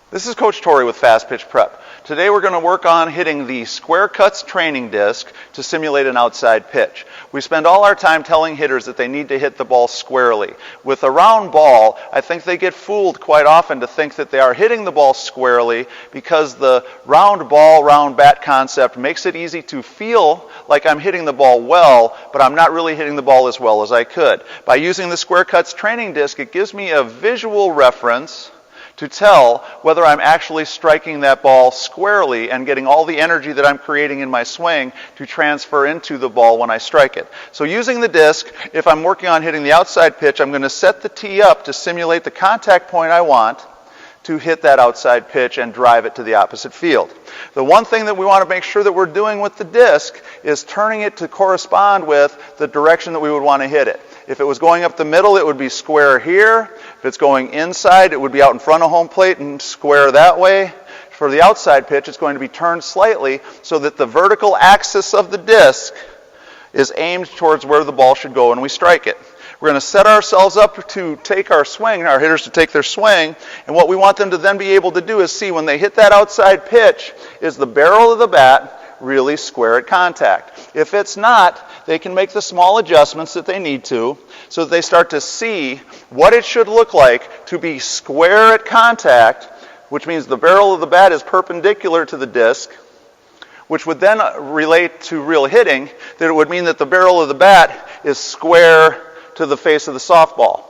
This is Coach Tory with Fast Pitch Prep. Today we're going to work on hitting the square cuts training disc to simulate an outside pitch. We spend all our time telling hitters that they need to hit the ball squarely. With a round ball, I think they get fooled quite often to think that they are hitting the ball squarely because the round ball, round bat concept makes it easy to feel like I'm hitting the ball well, but I'm not really hitting the ball as well as I could. By using the square cuts training disc, it gives me a visual reference to tell whether I'm actually striking that ball squarely and getting all the energy that I'm creating in my swing to transfer into the ball when I strike it. So using the disc, if I'm working on hitting the outside pitch, I'm going to set the tee up to simulate the contact point I want to hit that outside pitch and drive it to the opposite field. The one thing that we want to make sure that we're doing with the disc is turning it to correspond with the direction that we would want to hit it. If it was going up the middle, it would be square here. If it's going inside, it would be out in front of home plate and square that way. For the outside pitch, it's going to be turned slightly so that the vertical axis of the disc is aimed towards where the ball should go when we strike it. We're going to set ourselves up to take our swing, our hitters to take their swing, and what we want them to then be able to do is see when they hit that outside pitch, is the barrel of the bat really square at contact. If it's not, they can make the small adjustments that they need to so that they start to see what it should look like to be square at contact, which means the barrel of the bat is perpendicular to the disc, which would then relate to real hitting, that it would mean that the barrel of the bat is square to the face of the softball.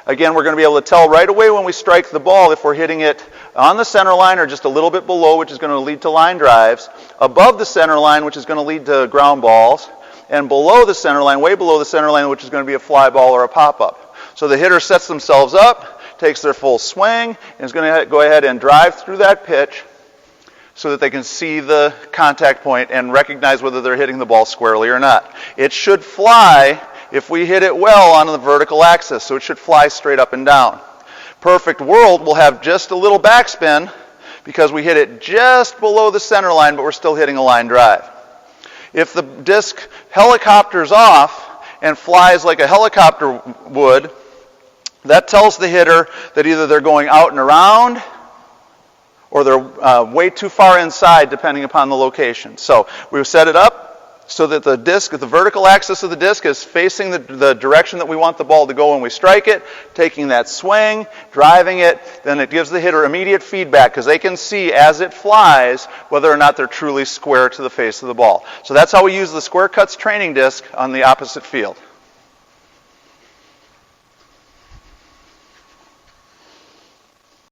Again, we're going to be able to tell right away when we strike the ball if we're hitting it on the center line or just a little bit below, which is going to lead to line drives, above the center line, which is going to lead to ground balls, and below the center line, way below the center line, which is going to be a fly ball or a pop-up. So the hitter sets themselves up, takes their full swing, and is going to go ahead and drive through that pitch so that they can see the contact point and recognize whether they're hitting the ball squarely or not. It should fly if we hit it well on the vertical axis, so it should fly straight up and down. Perfect world will have just a little backspin because we hit it just below the center line, but we're still hitting a line drive. If the disc helicopters off and flies like a helicopter would, that tells the hitter that either they're going out and around or they're way too far inside depending upon the location. So we've set it up so that the disc, the vertical axis of the disc is facing the direction that we want the ball to go when we strike it, taking that swing, driving it, then it gives the hitter immediate feedback because they can see as it flies whether or not they're truly square to the face of the ball. So that's how we use the square cuts training disc on the opposite field.